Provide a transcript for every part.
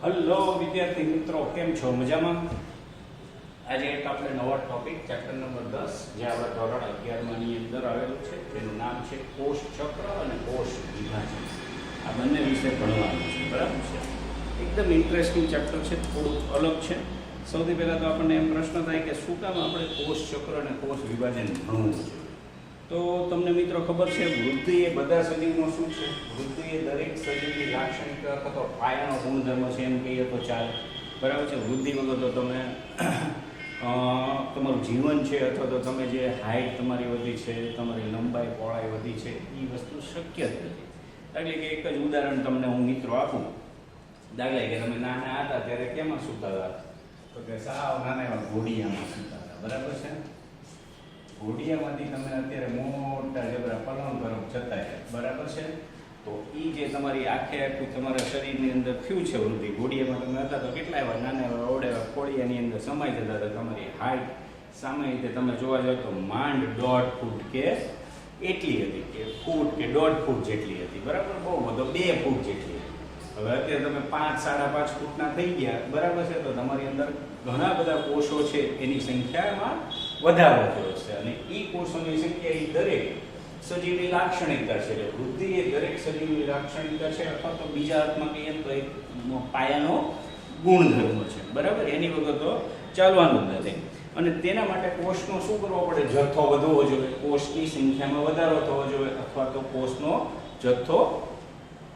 Hello વિદ્યાર્થી મિત્રો, કેમ છો? મજામાં? આજે એક આપણે નવો ટોપિક ચેપ્ટર નંબર 10 જે આપણા ધોરણ 11 ની અંદર આવેલું છે, જેનું નામ છે કોષ ચક્ર અને કોષ વિભાજન. આ બંને વિશે ભણવાનું છે, બરાબર છે? એકદમ ઇન્ટરેસ્ટિંગ ચેપ્ટર છે, થોડું અલગ છે. સૌથી પહેલાં તો આપણને એમ પ્રશ્ન થાય કે શું કામ આપણે કોષ ચક્ર અને કોષ વિભાજન ભણવું છે? તો તમને મિત્રો ખબર છે, વૃદ્ધિ એ બધા સજીવનો શું છે? વૃદ્ધિ એ દરેક સજીવની લાક્ષણિકતા અથવા તો પાયાનો ગુણધર્મ છે, એમ કહીએ તો ચાલે, બરાબર છે? વૃદ્ધિ વગર તો તમે તમારું જીવન છે અથવા તો તમે જે હાઇટ તમારી વધી છે, તમારી લંબાઈ પહોળાઈ વધી છે, એ વસ્તુ શક્ય જ નથી. એટલે કે એક જ ઉદાહરણ તમને હું મિત્રો આપું. દાખલા કે તમે નાના હતા ત્યારે કેમાં સૂતા હતા? તો કે સાવ નાના એવા ઘોડિયામાં સૂતા હતા, બરાબર છે? ઘોડિયામાંથી તમે અત્યારે મોટા જબરા પલંગ તરફ જતા રહ્યા, બરાબર છે? તો એ જે તમારી આખું તમારા શરીરની અંદર થયું છે વૃદ્ધિ, ઘોડિયામાં તમે હતા તો કેટલા એવા નાના એવા ઓવડેવા ખોડિયાની અંદર સમાઈ જતા હતા. તમારી હાઈટ સામાન્ય રીતે તમે જોવા જાવ તો માંડ 1.5 ફૂટ કે એટલી હતી, કે ફૂટ કે 1.5 ફૂટ જેટલી હતી, બરાબર? બહુ બધો 2 ફૂટ જેટલી હતી. હવે અત્યારે તમે 5-5.5 ફૂટના થઈ ગયા, બરાબર છે? તો તમારી અંદર ઘણા બધા કોષો છે, એની સંખ્યામાં વધારો થયો છે, અને એ કોષોની સંખ્યા એ દરેક સજીવની લાક્ષણિકતા છે. એટલે વૃદ્ધિ એ દરેક સજીવની લાક્ષણિકતા છે, અથવા તો બીજા અર્થમાં કહીએ તો એક પાયાનો ગુણધર્મ છે, બરાબર? એની વગર તો ચાલવાનું જ નથી. અને તેના માટે કોષનો શું કરવો પડે? જથ્થો વધવો જોઈએ, કોષની સંખ્યામાં વધારો થવો જોઈએ, અથવા તો કોષનો જથ્થો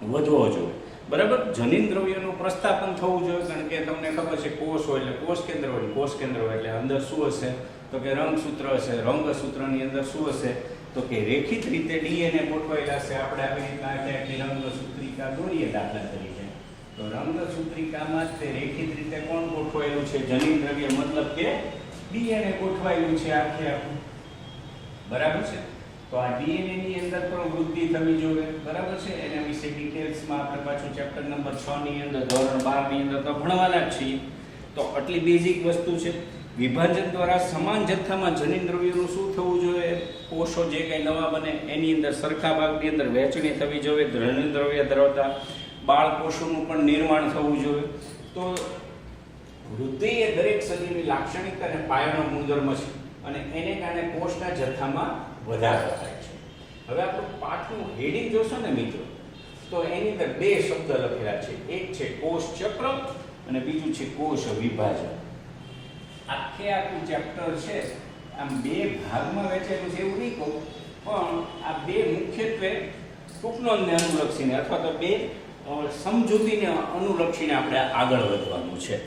વધવો જોઈએ, બરાબર? જનીન દ્રવ્યનું પ્રસ્થાપન થવું જોઈએ, કારણ કે તમને ખબર છે કોષ હોય એટલે કોષ કેન્દ્ર હોય, કોષ કેન્દ્ર હોય એટલે અંદર શું હશે? તો કે રંગસૂત્ર હશે. રંગસૂત્રની અંદર શું હશે? તો કે રેખિત રીતે ડીએનએ ગોઠવાયેલા છે. આપણે આવી રીતના આખી રંગસૂત્રિકા દોરીએ દાખલા તરીકે, તો રંગસૂત્રિકામાં તે રેખિત રીતે કોણ ગોઠવાયેલું છે? જનીન દ્રવ્ય, મતલબ કે ડીએનએ ગોઠવાયેલું છે આખું, બરાબર છે? તો આ ડીએનએ ની અંદર પણ વૃદ્ધિ થવી જોઈએ, બરાબર છે? એના વિશે ડિટેલ્સમાં આપણે પાછું ચેપ્ટર નંબર 6 ની અંદર, ધોરણ 12 ની અંદર તો ભણવાના જ છીએ. તો આટલી બેઝિક વસ્તુ છે. વિભાજન દ્વારા સમાન જથ્થામાં જનીન દ્રવ્યનું શું થવું જોઈએ? કોષો જે કંઈ નવા બને એની અંદર સરખા ભાગની અંદર વહેંચણી થવી જોઈએ. જનીન દ્રવ્ય ધરાવતા બાળ કોષોનું પણ નિર્માણ થવું જોઈએ. તો વૃદ્ધિ એ દરેક સજીવની લાક્ષણિકતા અને પાયાનો ગુણધર્મ છે, અને એને કારણે કોષના જથ્થામાં વધારો થાય છે. હવે આપણું પાઠનું હેડિંગ જોશો ને મિત્રો, તો એની અંદર 2 શબ્દ લખેલા છે. એક છે કોષ ચક્ર અને બીજું છે કોષ વિભાજન. આખું ચેપ્ટર છે આમ 2 ભાગમાં વહેંચેલું છે, એવું નહીં કહું, પણ આ 2 મુખ્યત્વે ટૂંકનોંધને અનુલક્ષીને અથવા તો 2 સમજૂતીને અનુલક્ષીને આપણે આગળ વધવાનું છે.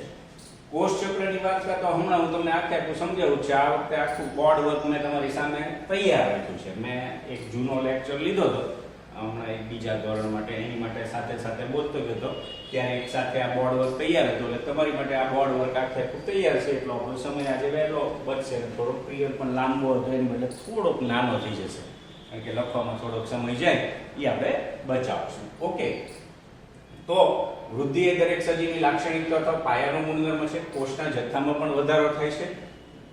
કોષ ચક્રની વાત કરતા હમણાં હું તમને આખું સમજાવું છે. આ વખતે આખું બોર્ડ વર્ક મેં તમારી સામે તૈયાર રાખ્યું છે. મેં એક જૂનો લેક્ચર લીધો હતો હમણાં એક બીજા ધોરણ માટે, એની માટે સાથે બોલતો હતો, ત્યારે એક સાથે આ બોર્ડ વર્ક તૈયાર હતો. એટલે તમારી માટે આ બોર્ડ વર્ક આખું તૈયાર છે. એટલો આપણો સમય આજે વહેલો બચશે, થોડોક પિરિયડ પણ લાંબો હતો એને બદલે થોડોક નાનો થઈ જશે, કારણ કે લખવામાં થોડોક સમય જાય એ આપણે બચાવશું. ઓકે, તો વૃદ્ધિ એ દરેક સજીવની લાક્ષણિકતા અથવા પાયાનો ગુણધર્મ છે. કોષના જથ્થામાં પણ વધારો થાય છે.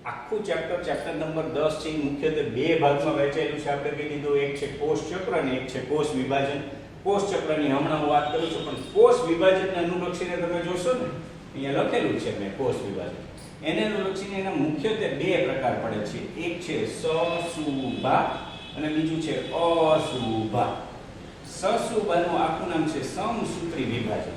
આખું ચેપ્ટર નંબર 10 છે, મુખ્યત્વે 2 ભાગમાં વહેંચાયેલું છે. આપણે કહી દીધું, એક છે કોષ ચક્ર અને એક છે કોષ વિભાજન. કોષ ચક્રની હમણાં હું વાત કરું છું, પણ કોષ વિભાજનને અનુલક્ષીને તમે જોશો ને, અહીંયા લખેલું છે મેં કોષ વિભાજન. એને અનુલક્ષીને એના મુખ્યત્વે 2 પ્રકાર પડે છે. એક છે સસુભા અને બીજું છે અસુભા. સસુભાનું આખું નામ છે સમસૂત્રી વિભાજન.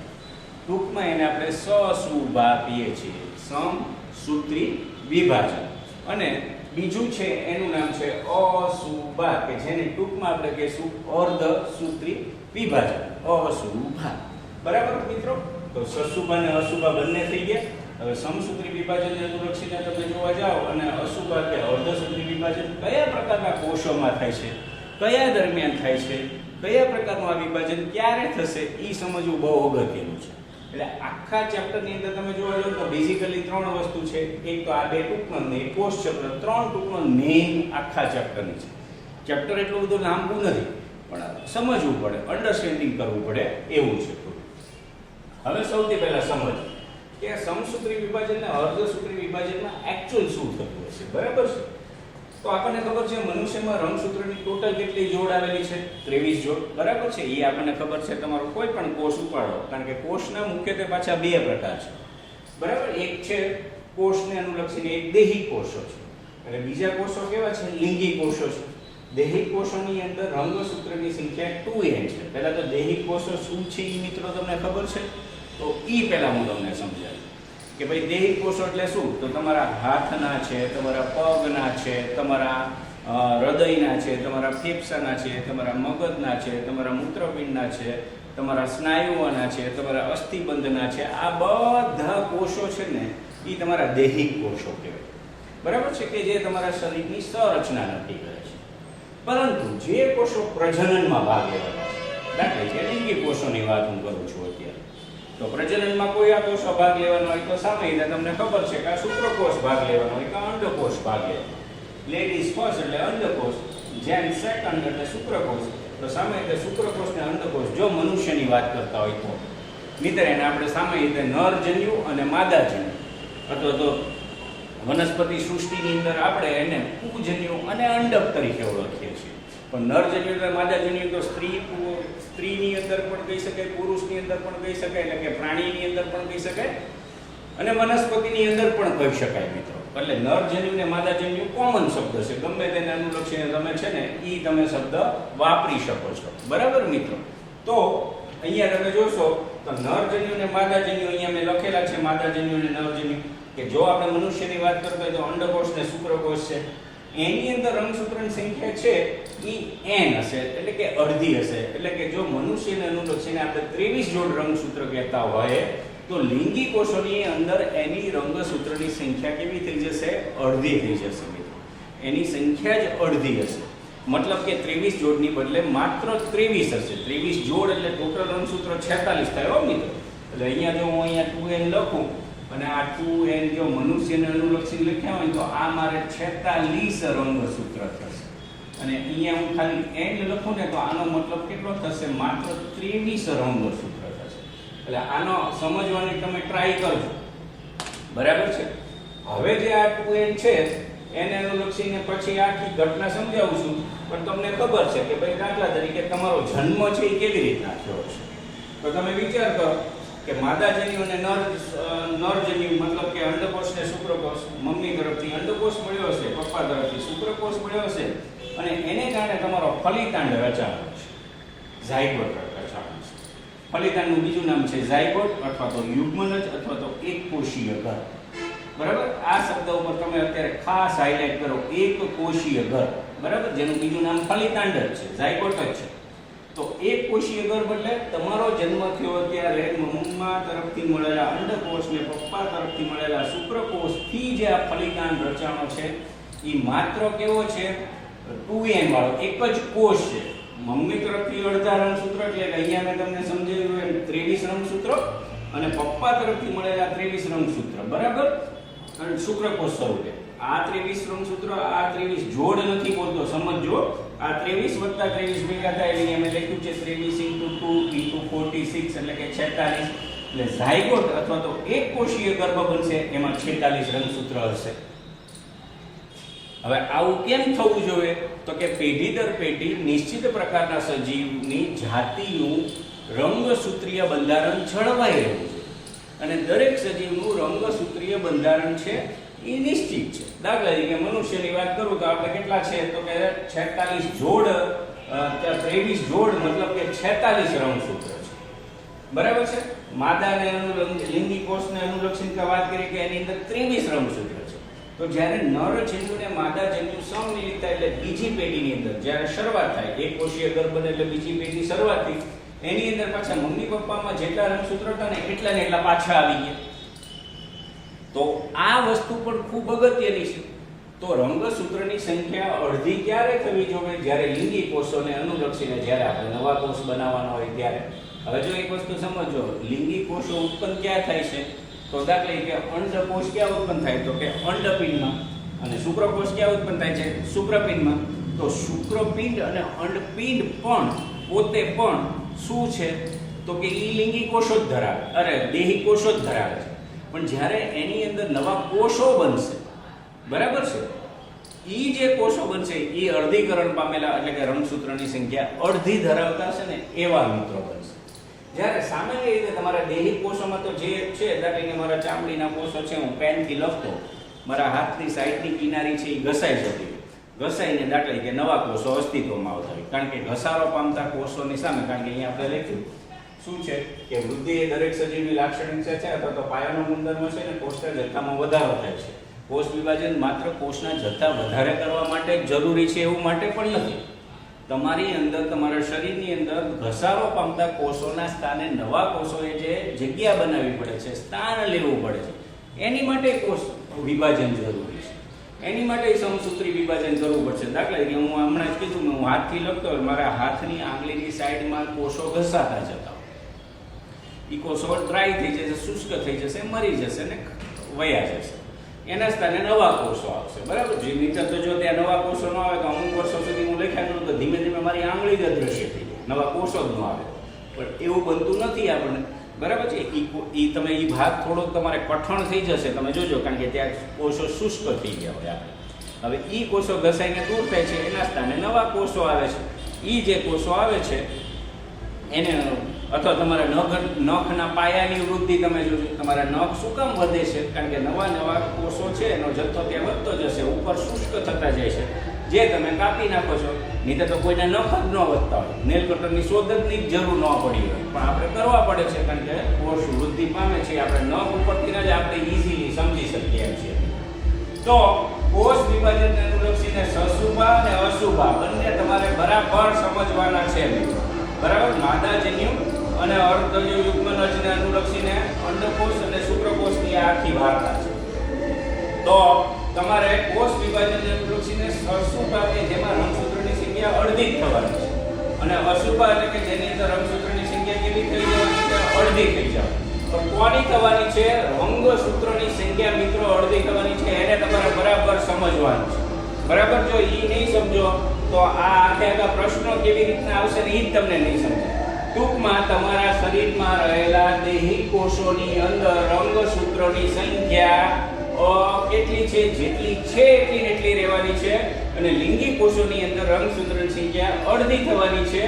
ટૂંકમાં એને આપણે સસુભા કહીએ છીએ, સમસૂત્રી વિભાજન. અને બીજું છે એનું નામ છે અસુભા, કે જેને ટૂંકમાં આપણે કહીશું અર્ધસૂત્રી વિભાજન, અસુભા. બરાબર મિત્રો? તો સસુભા અને અસુભા બંને થઈ ગયા. હવે સમસૂત્રી વિભાજનને અનુલક્ષીને તમે જોવા જાઓ અને અસુભા કે અર્ધસૂત્રી વિભાજન કયા પ્રકારના કોષોમાં થાય છે, કયા દરમિયાન થાય છે, કયા પ્રકારનું આ વિભાજન ક્યારે થશે, એ સમજવું બહુ અગત્યનું છે. એટલે આખા ચેપ્ટરની અંદર તમે જોવા જાઓ તો બેઝિકલી 3 વસ્તુ છે. એક તો આ 2 ટૂંકનોંધ ને કોષ ચક્ર, 3 ટૂંકનોંધ મેઇન આખા ચેપ્ટરની છે. ચેપ્ટર એટલું બધું લાંબુ નથી, પણ સમજવું પડે, અન્ડરસ્ટેન્ડિંગ કરવું પડે એવું છે. હવે સૌથી પહેલા સમજ કે સમસૂત્રી વિભાજન અને અર્ધસૂત્રી વિભાજનમાં એક્ચ્યુઅલ શું થતું હશે, બરાબર છે? તો આપણને ખબર છે મનુષ્યમાં રંગસૂત્રની ટોટલ કેટલી જોડ આવેલી છે? 23 જોડ, બરાબર છે. એ આપણને ખબર છે. તમારો કોઈ પણ કોષ ઉપાડો, કારણ કે કોષના મુખ્યત્વે પાછા બે પ્રકાર છે, બરાબર. એક છે કોષને અનુલક્ષીને એક દેહી કોષો છે, અને બીજા કોષો કેવા છે? લિંગી કોષો છે. દેહી કોષોની અંદર રંગસૂત્રની સંખ્યા 2n છે. પહેલા તો દેહી કોષો શું છે એ મિત્રો તમને ખબર છે? તો ઈ પહેલા હું તમને સમજાવું કે ભાઈ દેહી કોષો એટલે શું? તો તમારા હાથના છે, તમારા પગના છે, તમારા હૃદયના છે, તમારા ફેફસાના છે, તમારા મગજના છે, તમારા મૂત્રપિંડના છે, તમારા સ્નાયુઓના છે, તમારા અસ્થિબંધના છે. આ બધા કોષો છે ને એ તમારા દેહી કોષો કહેવાય, બરાબર છે, કે જે તમારા શરીરની સંરચના નક્કી કરે છે. પરંતુ જે કોષો પ્રજનનમાં ભાગ લેવાના છે, દાખલા કે લિંગી કોષોની વાત હું કરું છું અત્યારે, તો પ્રજનનમાં કોઈ આ કોષો ભાગ લેવાનો હોય તો સામાન્ય તમને ખબર છે કે આ શુક્રકોષ ભાગ લેવાનો હોય કે અંડકોષ ભાગ લેવાનો. લેડીઝ ફર્સ્ટ એટલે અંડકોષ, જેન્ટ સેકન્ડ એટલે શુક્રકોષ. તો સામાન્ય શુક્રકોષ ને અંડકોષ જો મનુષ્યની વાત કરતા હોય તો મિત્ર એને આપણે સામાન્ય નરજન્યુ અને માદાજન્યુ, અથવા તો વનસ્પતિ સૃષ્ટિની અંદર આપણે એને પુંજન્યુ અને અંડક તરીકે ઓળખીએ છીએ. પણ નરજન્યુ એટલે માદાજન્યુ તો સ્ત્રીની અંદર પણ કહી શકાય, પુરુષની અંદર પણ કહી શકાય, એટલે કે પ્રાણીની અંદર પણ કહી શકાય અને વનસ્પતિની અંદર પણ કહી શકાય મિત્રો. એટલે નરજન્યુ ને માદાજન્યુ કોમન શબ્દ છે, ગમે તેને અનુલક્ષીને તમે છે ને ઈ તમે શબ્દ વાપરી શકો છો, બરાબર મિત્રો. તો અહીંયા તમે જોશો તો નરજન્યુ ને માદાજન્યુ અહીંયા મેં લખેલા છે, માદાજન્યુ અને નરજન્યુ. કે જો આપણે મનુષ્યની વાત કરતા હોય તો અંડકોષ ને શુક્રકોષ છે, એની અંદર રંગસૂત્રની સંખ્યા છે એ n હશે, એટલે કે અડધી હશે. એટલે કે જો મનુષ્યને અનુલક્ષીને આપણે 23 જોડ રંગસૂત્ર કહેતા હોય તો લિંગી કોષોની અંદર એની રંગસૂત્રની સંખ્યા કેવી થઈ જશે? અડધી થઈ જશે મિત્રો. એની સંખ્યા જ અડધી હશે. મતલબ કે 23 જોડની બદલે માત્ર 23 હશે. 23 જોડ એટલે ટોટલ રંગસૂત્ર 46 થાય હો મિત્રો. એટલે અહીંયા જો હું અહીંયા 2n લખું અને આ 2n જો મનુષ્યને અનુલક્ષીને લખ્યા હોય તો આ મારે 46 રંગસૂત્ર થશે. અને અહીંયા હું ખાલી n લખું ને તો આનો મતલબ કેટલો થશે? માત્ર 23 રંગસૂત્ર થશે. એટલે આનો સમજવાની તમે ટ્રાય કરજો, બરાબર છે. હવે જે આ 2n છે એને અનુલક્ષીને પછી આખી ઘટના સમજાવું છું. પણ તમને ખબર છે કે ભાઈ દાખલા તરીકે તમારો જન્મ છે એ કેવી રીતના થયો છે? તો તમે વિચાર કરો કે માદાજન્યુ અને નરજન્યુ મતલબ કે અંડકોષ ને શુક્રકોષ, મમ્મી તરફથી અંડકોષ મળ્યો હશે, પપ્પા તરફથી શુક્રકોષ મળ્યો હશે, અને એને કારણે તમારો ફલિતાંડ રચાયો છે, ઝાયગોટ રચાયો છે. ફલિતાંડનું બીજું નામ છે ઝાયગોટ અથવા તો યુગ્મનજ અથવા તો એકકોષીય ઘર, બરાબર. આ શબ્દ ઉપર તમે અત્યારે ખાસ હાઇલાઇટ કરો, એકકોષીય ઘર, બરાબર, જેનું બીજું નામ ફલિતાંડ જ છે, ઝાયગોટ જ છે. તો એક કોષીય ગર્ભ એટલે તમારો જન્મ થયો ત્યારે મમ્મા તરફથી મળેલા અંડકોષ ને પપ્પા તરફથી મળેલા શુક્રકોષથી જે આ ફલિતાંડ રચાણો છે એ માત્ર કેવો છે? 2n વાળો એક જ કોષ છે. મમ્મી તરફથી અડધા રંગસૂત્ર એટલે અહીંયા મેં તમને સમજાવ્યું એમ 23 રંગસૂત્ર, અને પપ્પા તરફથી મળેલા 23 રંગસૂત્ર, બરાબર, અને શુક્રકોષ સ્વરૂપે આ 23 રંગસૂત્ર, આ 23 જોડ નથી બોલતો, સમજજો. આ 23 વત્તા 23 ભેગા થાય એટલે અમે લખ્યું છે 23 * 2 * 46 એટલે કે 46. એટલે ઝાયગોટ અથવા તો એક કોષીય ગર્ભ બનશે, એમાં 46 રંગસૂત્ર હશે. હવે આવું કેમ થવું જોઈએ? તો કે પેઢી દર પેઢી નિશ્ચિત પ્રકારના સજીવની જાતિનું રંગસૂત્રીય બંધારણ જળવાઈ રહેવું છે, અને દરેક સજીવનું રંગસૂત્રીય બંધારણ છે એ નિશ્ચિત છે. દાખલા તરીકે મનુષ્યની વાત કરું તો આપણે કેટલા છે? તો કે 46 જોડ, 23 જોડ મતલબ કે 46 રંગસૂત્ર છે, બરાબર છે. માદાને લિંગી કોષને અનુલક્ષીને વાત કરીએ કે એની અંદર 23 રંગસૂત્ર છે. તો જ્યારે નરજન્યુ ને માદાજન્યુ સમમિલિતતા એટલે બીજી પેઢીની અંદર જ્યારે શરૂઆત થાય, એક કોષીય ગર્ભ બને એટલે બીજી પેઢી શરૂઆત થઈ, એની અંદર પાછા મમ્મી પપ્પામાં જેટલા રંગસૂત્ર હતા ને એટલા ને એટલા પાછા આવી ગયા. તો આ વસ્તુ પણ ખૂબ અગત્યની છે. તો રંગસૂત્રની સંખ્યા અડધી ક્યારે થવી જોઈએ? જ્યારે લિંગી કોષોને અનુલક્ષીને જ્યારે આપણે નવા કોષ બનાવવાના હોય ત્યારે. હવે જો એક વસ્તુ સમજો, લિંગી કોષો ઉત્પન્ન ક્યાં થાય છે? તો દાખલા કે અંડકોષ ક્યાં ઉત્પન્ન થાય? તો કે અંડપિંડમાં. અને શુક્રકોષ ક્યાં ઉત્પન્ન થાય છે? શુક્રપિંડમાં. તો શુક્રપિંડ અને અંડપિંડ પણ પોતે પણ શું છે? તો કે ઈ લિંગી કોષો જ ધરાવે, અરે દેહી કોષો જ ધરાવે છે. પણ જ્યારે એની અંદર નવા કોષો બનશે, બરાબર છે, ઈ જે કોષો બનશે એ અર્ધીકરણ પામેલા એટલે કે રંગસૂત્રની સંખ્યા અડધી ધરાવતા છે ને એવા મિત્રો બનશે. જ્યારે સામાન્ય રીતે તમારા દેહી કોષોમાં તો જે છે દાખલા કે મારા ચામડીના કોષો છે, હું પેનથી લખતો, મારા હાથની સાઈડની કિનારી છે એ ઘસાઈ જતી, ઘસાઈને દાખલા કે નવા કોષો અસ્તિત્વમાં આવતા હોય. કારણ કે ઘસારો પામતા કોષોની સામે, કારણ કે અહીંયા આપણે લખ્યું શું છે કે વૃદ્ધિ એ દરેક સજીવની લાક્ષણિકતા છે અથવા તો પાયાનો ગુણધર્મ છે ને કોષના જથ્થામાં વધારો થાય છે. કોષ વિભાજન માત્ર કોષના જથ્થા વધારે કરવા માટે જ જરૂરી છે એવું માટે પણ નથી. તમારી અંદર, તમારા શરીરની અંદર ઘસારો પામતા કોષોના સ્થાને નવા કોષોએ જે જગ્યા બનાવવી પડે છે, સ્થાન લેવું પડે છે, એની માટે કોષ વિભાજન જરૂરી છે. એની માટે સમસૂત્રી વિભાજન કરવું પડશે. દાખલા તરીકે હું હમણાં જ કીધું, હું હાથથી લખતો હોય, મારા હાથની આંગળીની સાઈડમાં કોષો ઘસાતા જતા હોય, એ કોષો ડ્રાય થઈ જશે, શુષ્ક થઈ જશે, મરી જશે ને વયા જશે. એના સ્થાને નવા કોષો આવશે. બરાબર? જે નીચે તો જો ત્યાં નવા કોષો ન આવે તો અમુક વર્ષો સુધી હું લખ્યા તો ધીમે ધીમે મારી આંગળી જ અદૃશ્ય થઈ જાય, નવા કોષો જ ન આવે. પણ એવું બનતું નથી આપણને. બરાબર છે? એ તમે એ ભાગ થોડોક તમારે કઠણ થઈ જશે, તમે જોજો, કારણ કે ત્યાં કોષો શુષ્ક થઈ ગયા હોય આપણે. હવે એ કોષો ઘસાઈને દૂર થાય છે, એના સ્થાને નવા કોષો આવે છે. એ જે કોષો આવે છે એને, અથવા તમારા નખના પાયાની વૃદ્ધિ તમે જોજો, તમારા નખ શું કામ વધે છે? કારણ કે નવા નવા કોષો છે એનો જથ્થો ત્યાં વધતો જશે, ઉપર શુષ્ક થતા જાય છે, જે તમે કાપી નાખો છો. નહીં તો કોઈના નખ જ ન વધતા હોય, નેલ કટરની શોધની જ જરૂર ન પડી હોય, પણ આપણે કરવા પડે છે કારણ કે કોષ વૃદ્ધિ પામે છે. આપણે નખ ઉપરથી જ આપણે ઇઝીલી સમજી શકીએ એમ છીએ. તો કોષ વિભાજનને અનુલક્ષીને સશુભા અને અશુભા બંને તમારે બરાબર સમજવાના છે મિત્રો. બરાબર? માદાજન્યુ અને અર્ધયુગ્મનજને અનુલક્ષીને અંડકોષ અને શુક્રકોષની આખી વાર્તા છે. તો તમારે કોષ વિભાજનને અનુલક્ષીને સશુભા કે જેમાં રંગસૂત્રની સંખ્યા અડધી થવાની છે, અને અશુભા એટલે કે જેની અંદર રંગસૂત્રની સંખ્યા કેવી થઈ જવાની છે? અડધી થઈ જવાની. તો કોની થવાની છે? રંગસૂત્રની સંખ્યા મિત્રો અડધી થવાની છે. એને તમારે બરાબર સમજવાનું છે. બરાબર? જો ઈ નહીં સમજો તો આ આખા પ્રશ્નો કેવી રીતના આવશે ને ઈ જ તમને નહીં સમજાય. ટૂંકમાં તમારા શરીરમાં રહેલા દેહી કોષોની અંદર રંગસૂત્રોની સંખ્યા કેટલી છે? જેટલી છે એટલી રહેવાની છે. અને લિંગી કોષોની અંદર રંગસૂત્રોની સંખ્યા અડધી થવાની છે.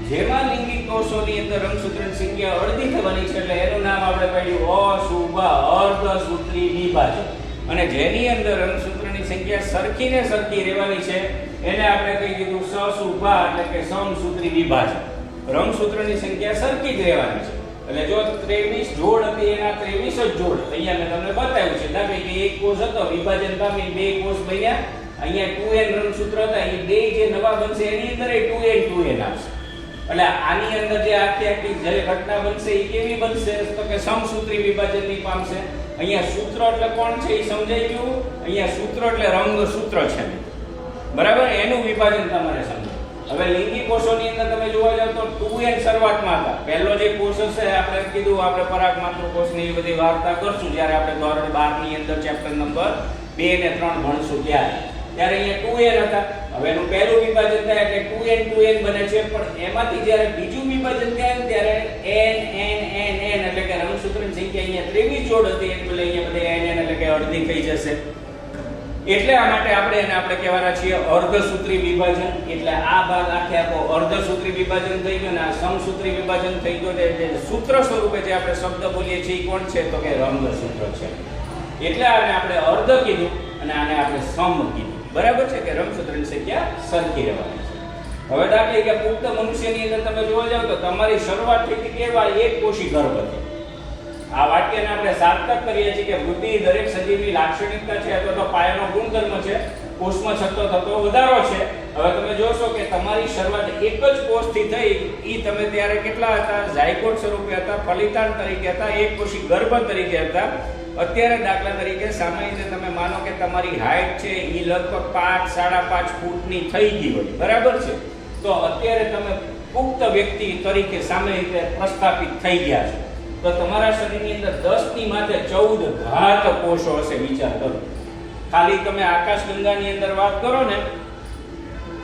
જેમાં લિંગી કોષોની અંદર રંગસૂત્રોની સંખ્યા અડધી થવાની છે એટલે એનું નામ આપણે પાડ્યું અશુભા, અર્ધસૂત્રી વિભાજન. અને જેની અંદર રંગસૂત્રોની સંખ્યા સરખી ને સરખી રહેવાની છે એને આપણે કહી દીધું સશુભા એટલે કે સમસૂત્રી વિભાજન. રંગસૂત્રની સંખ્યા સરખી જ રહેવાની છે. એટલે જો 23 જોડ હતી એના 23 જ જોડ અહીંયા મેં તમને બતાવ્યું છે. દાખલા કે એક કોષ હતો, વિભાજન પામી બે કોષ બન્યા. અહીંયા 2n રંગસૂત્ર હતા, એ બે જે નવા બનશે એની અંદર 2n આવશે. એટલે આની અંદર જે આખી જે ઘટના બનશે એ કેવી બનશે? તો કે સમસૂત્રી વિભાજનની પામશે. અહીંયા સૂત્ર એટલે કોણ છે એ સમજાઈ ગયું. અહીંયા સૂત્ર એટલે રંગસૂત્ર છે. બરાબર? એનું વિભાજન તમારે સમજો. હવે લિંગી કોષોની અંદર તમે જોવા જાવ તો 2n શરૂઆતમાં હતા. પહેલો જે કોષ હશે આપણે કીધું, આપણે પરાગ માતૃકોષની એ બધી વાર્તા કરશું જ્યારે આપણે ધોરણ 12 ની અંદર ચેપ્ટર નંબર 2 અને 3 ભણશું ત્યારે અહીંયા 2n હતા. હવે એનું પહેલું વિભાજન થાય એટલે 2n બને છે. પણ એમાંથી જ્યારે બીજું વિભાજન થાય ને ત્યારે n એટલે કે રંગસૂત્રની સંખ્યા અહીંયા 23 જોડ હતી એટલે અહીંયા બધે n એટલે કે અડધી થઈ જશે. એટલે આ માટે આપણે કહેવાના છીએ અર્ધસૂત્રી વિભાજન. એટલે આ ભાગ આખો અર્ધસૂત્રી વિભાજન થઈ ગયો ને આ સમસૂત્રી વિભાજન થઈ ગયો. એટલે સૂત્ર સ્વરૂપે જે આપણે શબ્દ બોલીએ છીએ એ કોણ છે? તો કે રંગસૂત્ર છે. એટલે આપણે અર્ધ કીધું અને આને આપણે સમ કીધું. બરાબર છે કે રંગસૂત્રની સંખ્યા સરખી રહેવાની છે. હવે દાખલા કે પુખ્ત મનુષ્યની અંદર તમે જોવા જાવ તો તમારી શરૂઆત થઈ કેવા એક કોષી ગર્ભ હતી. આ વાક્યને આપણે સાર્થક કરીએ છીએ કે વૃદ્ધિ દરેક સજીવની લાક્ષણિકતા છે અથવા તો પાયાનો ગુણધર્મ છે. કોષમાં થતો વધારો છે. હવે તમે જોશો કે તમારી શરૂઆત એક જ કોષથી થઈ. ઈ તમે ત્યારે કેટલા હતા? ઝાયગોટ સ્વરૂપે હતા, ફલિતાંડ તરીકે હતા, એક કોષી ગર્ભ તરીકે હતા. અત્યારે દાખલા તરીકે સામાન્ય રીતે તમે માનો કે તમારી હાઈટ છે ઈ લગભગ 5, 5.5 ફૂટની થઈ ગઈ હોય. બરાબર છે? તો અત્યારે તમે પુખ્ત વ્યક્તિ તરીકે સામાન્ય રીતે પ્રસ્થાપિત થઈ ગયા છો. તો તમારા શરીરની અંદર 10 ની માથે 14 ઘાત કોષો હશે. વિચાર કરો. ખાલી તમે આકાશગંગાની અંદર વાત કરો ને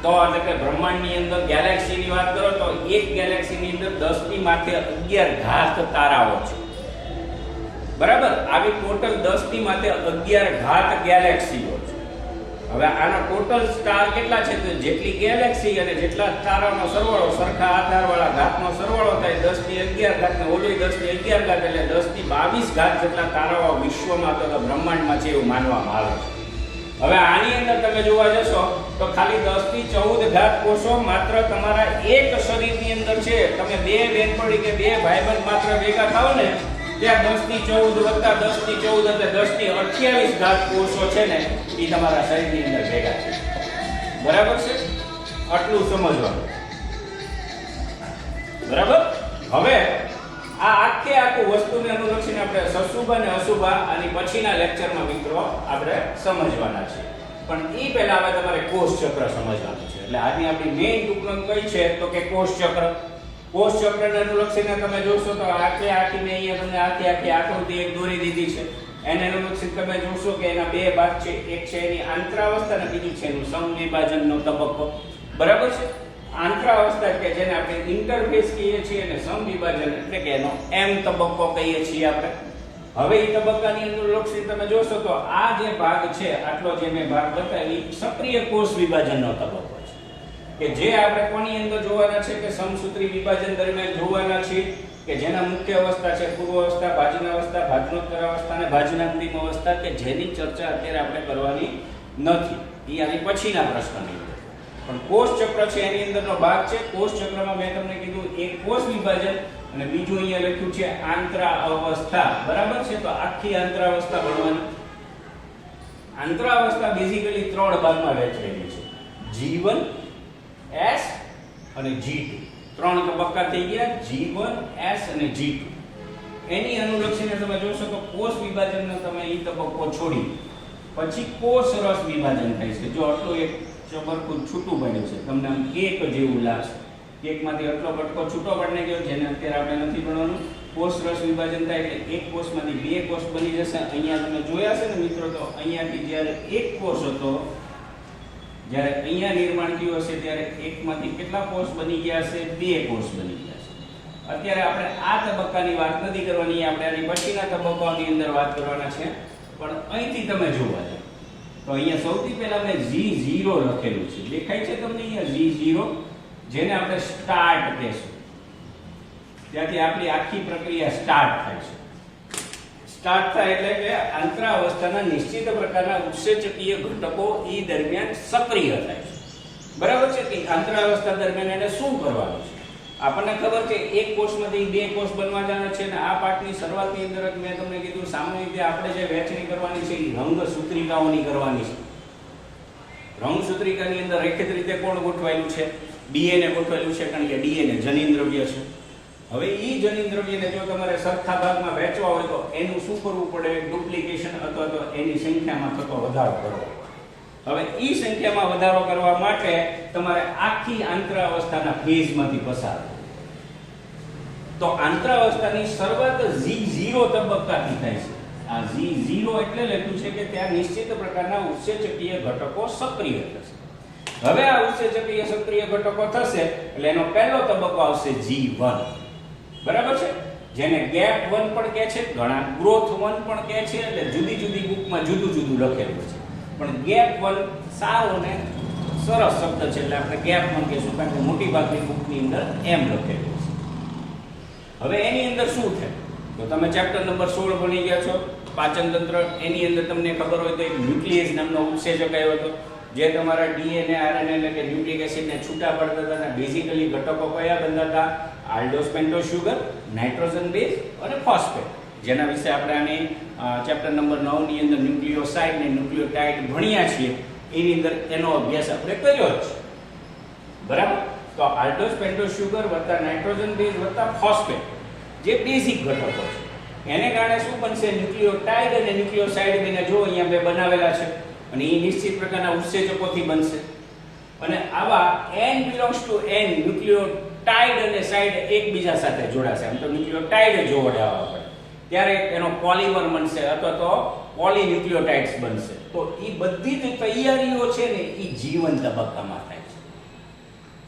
તો એટલે કે બ્રહ્માંડની અંદર ગેલેક્સીની વાત કરો તો એક ગેલેક્સીની અંદર 10 ની માથે 11 ઘાત તારાઓ છે. બરાબર? આવી ટોટલ 10 ની માથે 11 ઘાત ગેલેક્સીઓ છે. હવે આના ટોટલ સ્ટાર કેટલા છે તો જેટલી ગેલેક્સી અને જેટલા તારાનો સરવાળો સરખા આધારવાળા ઘાતનો સરવાળો થાય 10 ની 11 ઘાત ને ઓલી 10 ની 11 ઘાત એટલે 10 ની 22 ઘાત જેટલા તારાઓ વિશ્વમાં અથવા બ્રહ્માંડમાં છે એવું માનવામાં આવે છે. હવે આની અંદર તમે જોવા જશો તો ખાલી 10 ની 14 ઘાત કોષો માત્ર તમારા એક શરીરની અંદર છે. તમે બે બેનપણી કે બે ભાઈબંધ માત્ર ભેગા થાઓ ને ત્યાં 10 ની 14 વત્તા 10 ની 14 એટલે 10 ની 28 ઘાત કોષો છે ને એ તમારા શરીરની અંદર ભેગા છે. બરાબર છે? આટલું સમજવાનું. બરાબર? હવે આ આખું વસ્તુને અનુલક્ષીને આપણે સશુભ અને અશુભ આની પછીના લેક્ચરમાં મિત્રો આપણે સમજવાના છે. પણ એ પહેલા હવે તમારે કોષ ચક્ર સમજવાનું છે. એટલે આજની આપણી મેઇન ટૂંકમાં કઈ છે તો કે કોષ ચક્ર. કોષ ચક્રને અનુલક્ષીને તમે જોશો તો આખી મેં અહીંયા તમને આખી આકૃતિ એક દોરી દીધી છે. એને અનુલક્ષીને તમે જોશો કે એના બે ભાગ છે. એક છે એની આંતરાવસ્થા અને બીજું છે એનું સમવિભાજનનો તબક્કો. બરાબર છે? આંતરાવસ્થા કે જેને આપણે ઇન્ટરફેસ કહીએ છીએ અને સમવિભાજન એટલે કે એનો એમ તબક્કો કહીએ છીએ આપણે. હવે એ તબક્કાની અનુલક્ષીને તમે જોશો તો આ જે ભાગ છે આટલો જે મેં ભાગ બતાવી સક્રિય કોષ વિભાજનનો તબક્કો કે જે આપણે કોની અંદર જોવાના છે કે સમસૂત્રી વિભાજન દરમિયાન જોવાના છે કે જેના મુખ્ય અવસ્થા છે પૂર્વ અવસ્થા, ભાજન અવસ્થા, ભાજનોત્તર અવસ્થા અને ભાજનાંતિમ અવસ્થા કે જેની ચર્ચા અત્યારે આપણે કરવાની નથી. એ આની પછીના પ્રશ્નની અંદર. પણ કોષ ચક્ર છે એની અંદરનો ભાગ છે. કોષ ચક્રમાં મેં તમને કીધું એક કોષ વિભાજન અને બીજું અહીંયા લખ્યું છે આંતરા અવસ્થા. બરાબર છે? તો આખી આંતરાવસ્થા ભણવાની. આંતરાવસ્થા બેઝિકલી 3 ભાગમાં વહેંચાયેલી છે. G1 S અને G2 3 તબક્કા થઈ ગયા. G1 S અને G2 એની અનુલક્ષીને તમે જોશો તો કોષ વિભાજનનો તમે એ તબક્કો છોડી પછી કોષ રસ વિભાજન થાય છે. જો આટલું એક ચબરકું છૂટું પડ્યું છે તમને આમ કેક જેવું લાગશે. કેકમાંથી આટલો બટકો છૂટો પડને ગયો જેને અત્યારે આપણે નથી ભણવાનું. કોષ રસ વિભાજન થાય એટલે એક કોષમાંથી બે કોષ બની જશે. અહીંયા તમે જોયા છે ને મિત્રો તો અહીંયાથી જ્યારે એક કોષ હતો જ્યારે અહીંયા નિર્માણ થયું હશે ત્યારે એકમાંથી કેટલા કોષ બની ગયા હશે? 2 કોષ બની ગયા છે. અત્યારે આપણે આ તબક્કાની વાત નથી કરવાની. આપણે આની પછીના તબક્કાઓની અંદર વાત કરવાના છે. પણ અહીંથી તમે જોવા જાઓ તો અહીંયા સૌથી પહેલા મેં G0 લખેલું છે. દેખાય છે તમને અહીંયા G0 જેને આપણે સ્ટાર્ટ કહેશું. ત્યાંથી આપણી આખી પ્રક્રિયા સ્ટાર્ટ થાય છે. સ્ટાર્ટ થાય એટલે કે આંતરાવસ્થાના નિશ્ચિત પ્રકારના ઉત્સેચકીય ઘટકો એ દરમિયાન સક્રિય થાય છે. બરાબર છે? કે આંતરાવસ્થા દરમિયાન એને શું કરવાનું છે? આપણને ખબર છે એક કોષમાંથી 2 કોષ બનવા જવાના છે અને આ પાઠની શરૂઆતની અંદર જ મેં તમને કીધું સામાન્ય રીતે આપણે જે વહેંચણી કરવાની છે એ રંગસૂત્રિકાઓની કરવાની છે. રંગસૂત્રિકાની અંદર રેખિત રીતે કોણ ગોઠવાયેલું છે? DNA ગોઠવાયેલું છે કારણ કે DNA જનીનદ્રવ્ય છે. હવે એ જનીનદ્રવ્યને જો તમારે સરખા ભાગમાં વહેંચવા હોય તો એનું શું કરવું પડે? ડુપ્લિકેશન અથવા તો એની સંખ્યામાં થતો વધારો કરવો. હવે એ સંખ્યામાં વધારો કરવા માટે તમારે આખી આંતરાવસ્થાના ફેઝમાંથી પસાર થવું. તો આંતરાવસ્થાની શરૂઆત G0 તબક્કાથી થાય છે. આ G0 એટલે લખ્યું છે કે ત્યાં નિશ્ચિત પ્રકારના ઉત્સેચકીય ઘટકો સક્રિય થશે. હવે આ ઉત્સેચકીય સક્રિય ઘટકો થશે એટલે એનો પહેલો તબક્કો આવશે G1. બરાબર છે? જેને ગેપ 1 પણ કહે છે, ઘણા ગ્રોથ 1 પણ કહે છે. એટલે જુદી જુદી બુકમાં જુદું જુદું લખેલું છે. પણ ગેપ 1 સારો ને સરસ શબ્દ છે એટલે આપણે ગેપ 1 કહીશું કારણ કે મોટી ભાગની બુકની અંદર એમ લખેલું છે. હવે એની અંદર શું થાય તો તમે ચેપ્ટર નંબર 16 ભણી ગયા છો પાચન તંત્ર. એની અંદર તમને ખબર હોય તો એક ન્યુક્લિયસ નામનો ઉત્સેચક આવ્યો હતો જે તમારા DNA RNA એટલે કે ન્યુક્લિક એસિડને છૂટા પાડતા હતા. અને બેઝિકલી ઘટકો કયા બનતા હતા? આલ્ડોસ પેન્ટોસ સુગર, નાઇટ્રોજન બેઝ અને ફોસ્ફેટ. જેના વિશે આપણે આની ચેપ્ટર નંબર 9 ની અંદર ન્યુક્લિયોસાઇડ ને ન્યુક્લિયોટાઇડ ભણ્યા છીએ. એની અંદર એનો અભ્યાસ આપણે કર્યો છે. બરાબર? તો આલ્ડોસ પેન્ટોસ સુગર વત્તા નાઇટ્રોજન બેઝ વત્તા ફોસ્ફેટ જે બેઝિક ઘટકો છે એને કારણે શું બનશે? ન્યુક્લિયોટાઇડ અને ન્યુક્લિયોસાઇડ બેને જો અહીંયા બે બનાવેલા છે અને એ નિશ્ચિત પ્રકારના ઉત્સેચકોથી બનશે. અને આવા n belongs to n nucleotide અને સાઇડ એકબીજા સાથે જોડાશે. આમ તો ન્યુક્લિયોટાઇડ જોડાવા પડે ત્યારે એનો પોલિમર બનશે અથવા તો પોલીન્યુક્લિયોટાઇડ્સ બનશે. તો એ બધી જ તૈયારીઓ છે ને એ G1 તબક્કામાં થાય છે.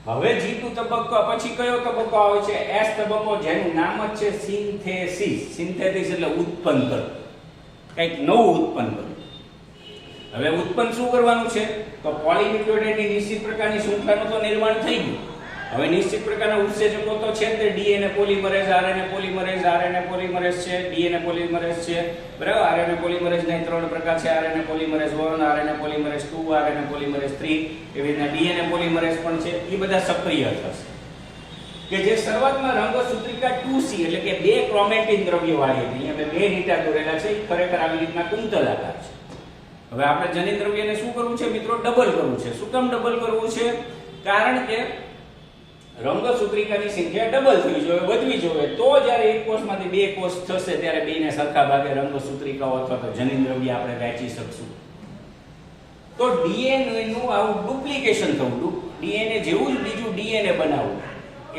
હવે G2 તબક્કા પછી કયો તબક્કો આવે છે? S તબક્કો જેનું નામ જ છે સિન્થેસિસ. સિન્થેસિસ એટલે ઉત્પન્ન કરવું, કંઈક નવું ઉત્પન્ન કરવું. હવે ઉત્પન્ન શું કરવાનું છે? તો પોલીન્યુક્લિયોટાઇડની નિશ્ચિત પ્રકારની શૃંખલાનું તો નિર્માણ થઈ ગયું. હવે નિશ્ચિત પ્રકારના ઉત્સેચકો તો છે તે DNA polymerase, RNA polymerase, RNA polymerase છે, ડીએનએ પોલિમરેઝ છે, બરાબર. આરએનએ પોલિમરેઝ ના 3 પ્રકાર છે, RNA polymerase 1, RNA polymerase 2, RNA polymerase 3. એવી રીતના ડીએનએ પોલિમરેઝ પણ છે. એ બધા સક્રિય થશે કે જે શરૂઆતમાં રંગસૂત્રિકા 2C એટલે કે 2 ક્રોમેટિન દ્રવ્ય વાળી હતી. અહીંયા મેં 2 લીટા દોરેલા છે. એ ખરેખર આવી રીતના કુંતલાકાર છે. હવે આપણે જનિન દ્રવ્યને શું કરવું છે મિત્રો? ડબલ કરવું છે. શું કામ ડબલ કરવું છે? કારણ કે રંગસૂત્રિકાની સંખ્યા ડબલ થવી જોઈએ, વધવી જોઈએ. તો જ્યારે એક કોષમાંથી 2 કોષ થશે ત્યારે બેને સરખા ભાગે રંગસૂત્રિકાઓ અથવા તો જનિન દ્રવ્ય આપણે વહેંચી શકશું. તો ડીએનએ નું આવું ડુપ્લિકેશન થવું, ડીએનએ જેવું જ બીજું ડીએનએ બનાવવું,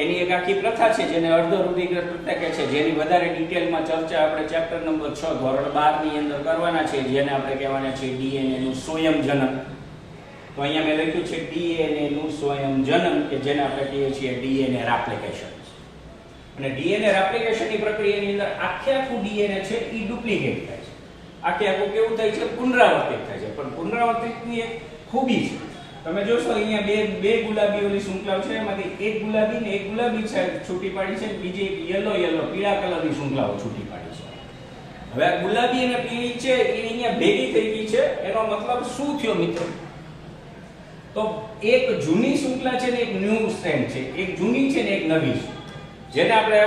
એની એક આખી પ્રથા છે જેને અર્ધ રૂઢિગત પ્રથા કહે છે, જેની વધારે ડિટેલમાં ચર્ચા આપણે ચેપ્ટર નંબર 6 ધોરણ 12 ની અંદર કરવાના છે, જેને આપણે કહેવાના છે ડીએનએ નું સ્વયંજનન. તો અહીંયા મેં લખ્યું છે ડીએનએ નું સ્વયંજનન, કે જેને આપણે કહીએ છીએ ડીએનએ રેપ્લિકેશન. અને ડીએનએ રેપ્લિકેશનની પ્રક્રિયાની અંદર આખું ડીએનએ છે એ ડુપ્લિકેટ થાય છે. આખું કેવું થાય છે? પુનરાવર્તિત થાય છે. પણ પુનરાવર્તિતની એક ખૂબી છે. તમે જોશો અહીંયા બે ગુલાબી ઓલી શૃંખલાઓ છે, એમાંથી એક ગુલાબી ને એક ગુલાબી છૂટી પાડી છે, બીજી એક યલો પીળા કલરની શૃંખલાઓ છૂટી પાડી છે. હવે આ ગુલાબી અને પીળી છે એ અહીંયા ભેગી થઈ ગઈ છે. એનો મતલબ શું થયો મિત્રો? તો એક જૂની શૃંખલા છે ને એક ન્યૂ સ્ટ્રેન્ડ છે, એક જૂની છે ને એક નવી છે, જેને આપણે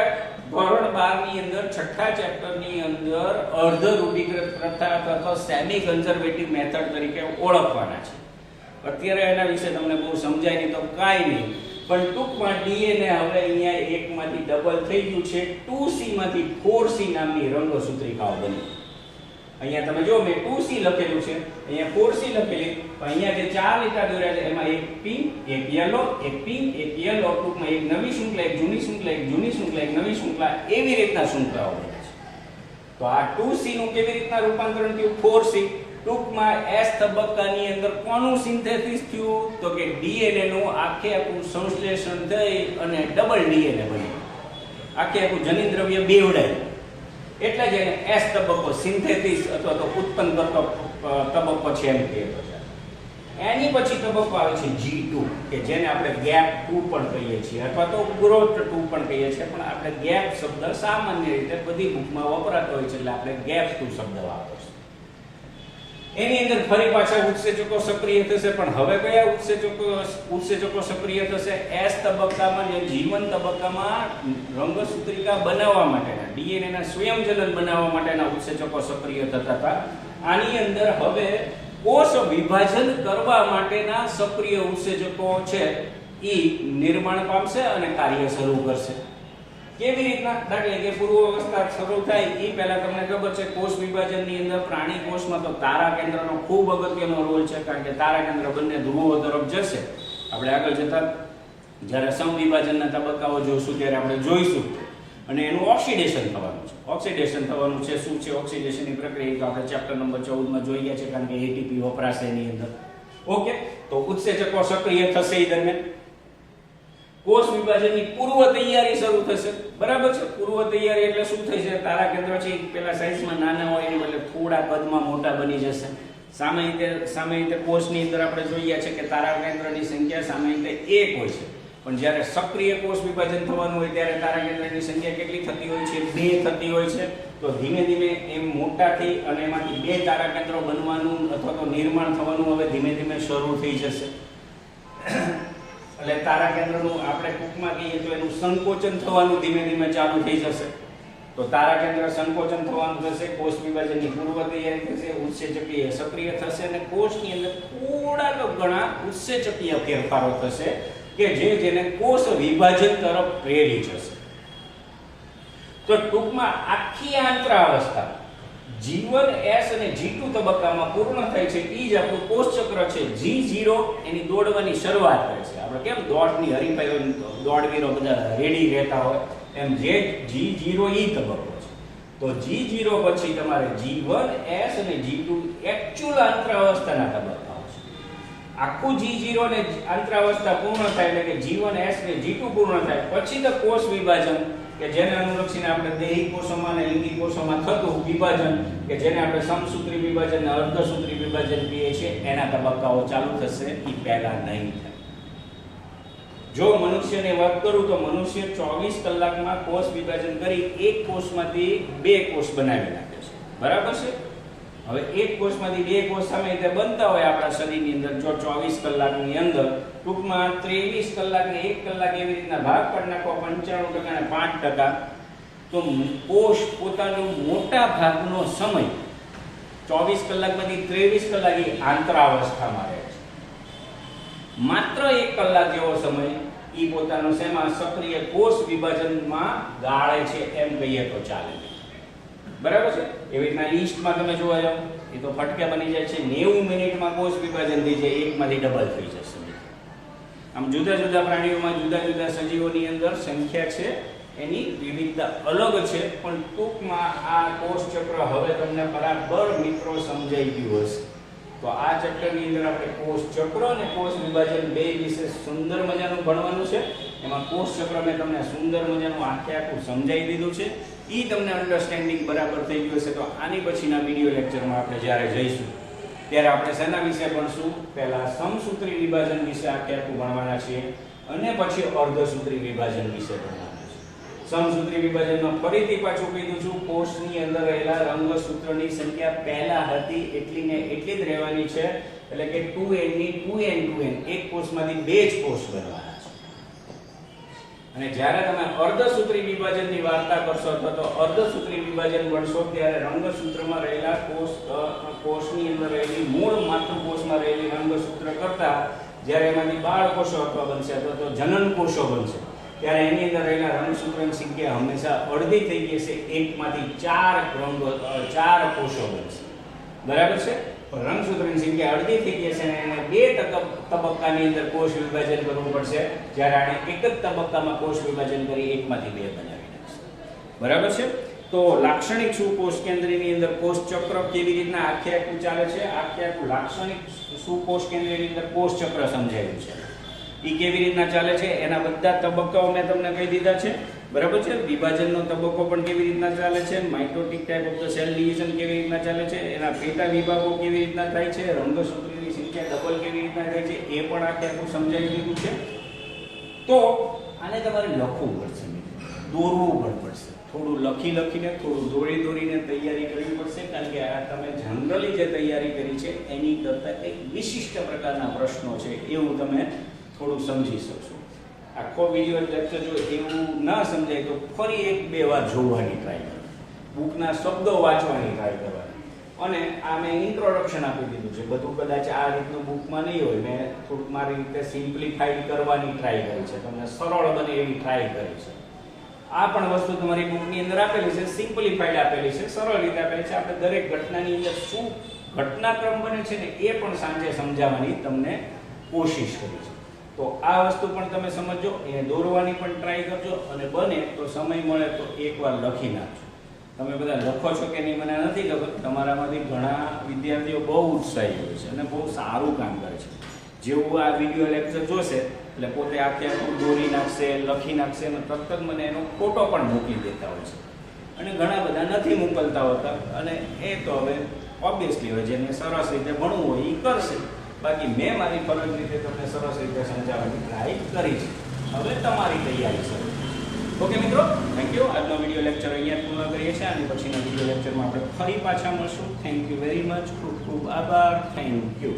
ધોરણ 12 ની અંદર છઠ્ઠા ચેપ્ટર ની અંદર અર્ધ રૂઢિગત પ્રથા અથવા સેમી કન્ઝર્વેટિવ મેથડ તરીકે ઓળખવાના છે. અત્યારે એના વિશે તમને બહુ સમજાય નહીં તો કાંઈ નહીં, પણ ટૂંકમાં ડીએનએ હવે અહીંયા એકમાંથી ડબલ થઈ ગયું છે. 2C માંથી 4C નામની રંગસૂત્રિકાઓ બની. અહીંયા તમે જો મેં 2C લખેલું છે, અહીંયા 4C લખેલી, પણ અહીંયા જે 4 લીટા દોર્યા છે એમાં એક પિંક, એક યલો, એક પિંક, એક યલો, ટૂંકમાં એક નવી શૃંખલા, એક જૂની શૃંખલા, એક જૂની શૃંખલા, એક નવી શૃંખલા, એવી રીતના શૃંખલાઓ બને છે. તો આ 2C નું કેવી રીતના રૂપાંતરણ થયું 4C? ટૂંકમાં S તબક્કાની અંદર કોનું સિન્થેસિસ થયું? તો કે ડીએનએ નું આખું સંશ્લેષણ થઈ અને ડબલ ડીએનએ બન્યું. આખું જનિન દ્રવ્ય બેવડાયું. એટલે જ એને S તબક્કો, સિન્થેસિસ અથવા તો ઉત્પન્ન કરતો તબક્કો છે એમ કહેતો છે. એની પછી તબક્કો આવે છે G2, કે જેને આપણે ગેપ 2 પણ કહીએ છીએ અથવા તો ગ્રોથ 2 પણ કહીએ છીએ, પણ આપણે ગેપ શબ્દ સામાન્ય રીતે બધી બુકમાં વપરાતો હોય છે, એટલે આપણે ગેપ 2 શબ્દ વાપરશું. એની અંદર ફરી પાછા ઉત્સેચકો સક્રિય થશે, પણ હવે કયા ઉત્સેચકો સક્રિય થશે? S તબક્કામાં, જે જીવન તબક્કામાં રંગસૂત્રિકા બનાવવા માટેના, ડીએનએ ના સ્વયંજનન બનાવવા માટેના ઉત્સેચકો સક્રિય થતા હતા. આની અંદર હવે કોષ વિભાજન કરવા માટેના સક્રિય ઉત્સેચકો છે એ નિર્માણ પામશે અને કાર્ય શરૂ કરશે. કેવી રીતના? દાખલા કે પૂર્વાવસ્થા શરૂ થાય એ પહેલા તમને ખબર છે કોષ વિભાજનની અંદર પ્રાણી કોષમાં તો તારા કેન્દ્રનો ખૂબ અગત્યનો રોલ છે, કારણ કે તારા કેન્દ્ર બંને ધ્રુવો તરફ જશે. આપણે આગળ જતા જ્યારે સમવિભાજનના તબક્કાઓ જોઈશું ત્યારે આપણે જોઈશું. અને એનું ઓક્સિડેશન થવાનું છે. ઓક્સિડેશન થવાનું છે. શું છે ઓક્સિડેશનની પ્રક્રિયા? તો આપણે ચેપ્ટર નંબર 14 માં જોઈ ગયા છે, કારણ કે એટીપી વપરાશે એની અંદર. ઓકે, તો ઉત્સેચકો સક્રિય થશે એ દરમિયાન કોષ વિભાજનની પૂર્વ તૈયારી શરૂ થશે. બરાબર છે? પૂર્વ તૈયારી એટલે શું થશે? તારા કેન્દ્ર છે પેલા સાઈઝમાં નાના હોય એની બદલે થોડા કદમાં મોટા બની જશે. સામાન્ય રીતે કોષની અંદર આપણે જોઈએ છે કે તારા કેન્દ્રની સંખ્યા સામાન્ય રીતે 1 હોય છે, પણ જ્યારે સક્રિય કોષ વિભાજન થવાનું હોય ત્યારે તારા કેન્દ્રની સંખ્યા કેટલી થતી હોય છે? 2 થતી હોય છે. તો ધીમે ધીમે એમ મોટા થઈ અને એમાંથી 2 તારા કેન્દ્રો બનવાનું અથવા તો નિર્માણ થવાનું હવે ધીમે ધીમે શરૂ થઈ જશે. એટલે તારા કેન્દ્રનું આપણે ટૂંકમાં કહીએ તો એનું સંકોચન થવાનું ધીમે ધીમે ચાલુ થઈ જશે. તો તારા કેન્દ્ર સંકોચન થવાનું થશે, કોષ વિભાજનની પૂર્વ તૈયારી થશે, ઉત્સેચકીય સક્રિય થશે અને કોષની અંદર થોડાક ઘણા ઉત્સેચકીય ફેરફારો થશે કે જેને કોષ વિભાજન તરફ પ્રેરી જશે. તો ટૂંકમાં આખી આંતરાવસ્થા G1, S અને G2 તબક્કામાં પૂર્ણ થાય છે. એ જ આપણું કોષ ચક્ર છે. G0 એની દોડવાની શરૂઆત કરે છે. આપણે કેમ દોડની હરીફાઈઓ, દોડવીરો બધા રેડી રહેતા હોય એમ જે G0 એ તબક્કો છે. તો G0 પછી તમારે G1, S અને G2 એકચ્યુઅલ આંતરાવસ્થાના તબક્કાઓ છે. આખું G0 ને આંતરાવસ્થા પૂર્ણ થાય એટલે કે G1, S ને G2 પૂર્ણ થાય પછી તો કોષ વિભાજન કે જેને અનુલક્ષીને આપણે દૈહિક કોષોમાં અને લિંગી કોષોમાં થતું વિભાજન કે જેને આપણે સમસૂત્રી વિભાજન અને અર્ધસૂત્રી વિભાજન કહીએ છીએ એના તબક્કાઓ ચાલુ થશે એ પહેલા નહીં થાય. જો મનુષ્યની વાત કરું તો મનુષ્ય 24 કલાકમાં કોષ વિભાજન કરી એક કોષમાંથી બે કોષ બનાવી નાખે છે. બરાબર છે? હવે એક કોષમાંથી બે કોષ સામે રીતે બનતા હોય આપણા શરીરની અંદર જો 24 કલાકની અંદર ટૂંકમાં 23 કલાકને 1 કલાક એવી રીતના ભાગ પાડી નાખો 95% અને 5%, તો કોષ પોતાનો મોટા ભાગનો સમય 24 કલાકમાંથી 23 કલાક એ આંતરાવસ્થામાં રહે છે. માત્ર 1 કલાક જેવો સમય એ પોતાનો શેમાં સક્રિય કોષ વિભાજનમાં ગાળે છે એમ કહીએ તો ચાલે. બરાબર છે? એવી રીતના ઈસ્ટમાં તમે જોવા જાઓ એ તો ફટકે બની જાય છે 90 મિનિટમાં કોષ વિભાજન થઈ જાય, એકમાંથી ડબલ થઈ જશે. આમ જુદા જુદા પ્રાણીઓમાં જુદા જુદા સજીવોની અંદર સંખ્યા છે એની વિવિધતા અલગ છે, પણ ટૂંકમાં આ કોષ ચક્ર હવે તમને બરાબર મિત્રો સમજાઈ ગયું હશે. તો આ ચેપ્ટરની અંદર આપણે કોષ ચક્ર અને કોષ વિભાજન બે વિશે સુંદર મજાનું ભણવાનું છે. એમાં કોષ ચક્ર મેં તમને સુંદર મજાનું આખું સમજાવી દીધું છે. ઈ તમને અન્ડરસ્ટેન્ડિંગ બરાબર થઈ ગયું હશે. તો આની પછીના વિડિયો લેક્ચરમાં આપણે જ્યારે જઈશું ત્યારે આપણે શેના વિશે ભણશું? પહેલા સમસૂત્રી વિભાજન વિશે આખું ભણવાના છીએ અને પછી અર્ધસૂત્રી વિભાજન વિશે ભણવાના છે. સમસૂત્રી વિભાજનમાં ફરીથી પાછું કીધું છું, કોષની અંદર રહેલા રંગસૂત્રની સંખ્યા પહેલા હતી એટલી ને એટલી જ રહેવાની છે. એટલે કે 2n ની 2n 2n એક કોષમાંથી બે જ કોષ બનવાના છે. અને જ્યારે તમે અર્ધસૂત્રી વિભાજનની વાર્તા કરશો તો અર્ધસૂત્રી વિભાજન ભણશો ત્યારે રંગસૂત્રમાં રહેલા કોષની અંદર રહેલી મૂળ માતૃકોષમાં રહેલી રંગસૂત્ર કરતા જ્યારે એમાંથી બાળકોષો અથવા બનશે અથવા તો જનન કોષો બનશે ત્યારે એની અંદર રહેલા રંગસૂત્રની સંખ્યા હંમેશા અડધી થઈ જશે. એકમાંથી ચાર કોષો બનશે. બરાબર છે? રંગસૂત્રની સંખ્યા અડધી થઈ જશે અને એને બે તબક્કાની અંદર કોષ વિભાજન કરવું પડશે, જ્યારે આને એક જ તબક્કામાં કોષ વિભાજન કરી એકમાંથી બે બનાવી નાખશે. બરાબર છે? તો લાક્ષણિક સુકોષ કેન્દ્રની અંદર કોષ ચક્ર કેવી રીતના આખું ચાલે છે, આખું લાક્ષણિક સુકોષ કેન્દ્રની અંદર કોષ ચક્ર સમજાયું છે. એ કેવી રીતના ચાલે છે એના બધા તબક્કાઓ મેં તમને કહી દીધા છે. બરાબર છે? વિભાજનનો તબક્કો પણ કેવી રીતના ચાલે છે, mitotic type of the cell division કેવી રીતના ચાલે છે, એના પેટા વિભાગો કેવી રીતના થાય છે, રંગસૂત્રની સંખ્યા ડબલ કેવી રીતના થાય છે એ પણ આખું સમજાવી દીધું છે. તો આને તમારે લખવું પડશે, દોરવું પણ પડશે. થોડું લખીને થોડું દોરીને તૈયારી કરવી પડશે, કારણ કે આ તમે જનરલી જે તૈયારી કરી છે એની કરતાં એક વિશિષ્ટ પ્રકારના પ્રશ્નો છે એવું તમે થોડું સમજી શકશો. આખો વિડિયો લેક્ચર જો એવું ના સમજાય તો ફરી 1-2 વાર જોવાની ટ્રાય કરો, બુકના શબ્દો વાંચવાની ટ્રાય કરવાની. અને આ મેં ઇન્ટ્રોડક્શન આપી દીધું છે, બધું કદાચ આ રીતનું બુકમાં નહીં હોય, મેં થોડુંક મારી રીતે સિમ્પ્લિફાઈડ કરવાની ટ્રાય કરી છે, તમને સરળ બને એવી ટ્રાય કરી છે. આ પણ વસ્તુ તમારી બુકની અંદર આપેલી છે, સિમ્પ્લિફાઈડ આપેલી છે, સરળ રીતે આપેલી છે. આપણે દરેક ઘટનાની અંદર શું ઘટનાક્રમ બને છે ને એ પણ સાંજે સમજાવવાની તમને કોશિશ કરી છે. તો આ વસ્તુ પણ તમે સમજો, એને દોરવાની પણ ટ્રાય કરજો અને બને તો સમય મળે તો એકવાર લખી નાખજો. તમે બધા લખો છો કે નહીં મને નથી ખબર, તમારામાંથી ઘણા વિદ્યાર્થીઓ બહુ ઉત્સાહી હોય છે અને બહુ સારું કામ કરે છે. જેવું આ વિડિયો લેક્ચર જોશે એટલે પોતે આખું દોરી નાખશે, લખી નાખશે અને તરત જ મને એનો ફોટો પણ મોકલી દેતા હોય છે. અને ઘણા બધા નથી મોકલતા હોતા, અને એ તો હવે ઓબ્વિયસલી હોય જેને સરસ રીતે ભણવું હોય એ કરશે. બાકી મેં મારી ફરજ રીતે તમને સરસ રીતે સમજાવવાની ટ્રાય કરી છે. હવે તમારી તૈયારી શરૂ. ઓકે મિત્રો, થેન્ક યુ. આજનો વિડિયો લેક્ચર અહીંયા પૂર્ણ કરીએ છીએ અને પછીના વિડિયો લેક્ચરમાં આપણે ફરી પાછા મળશું. Thank you very much. ખૂબ ખૂબ આભાર. Thank you.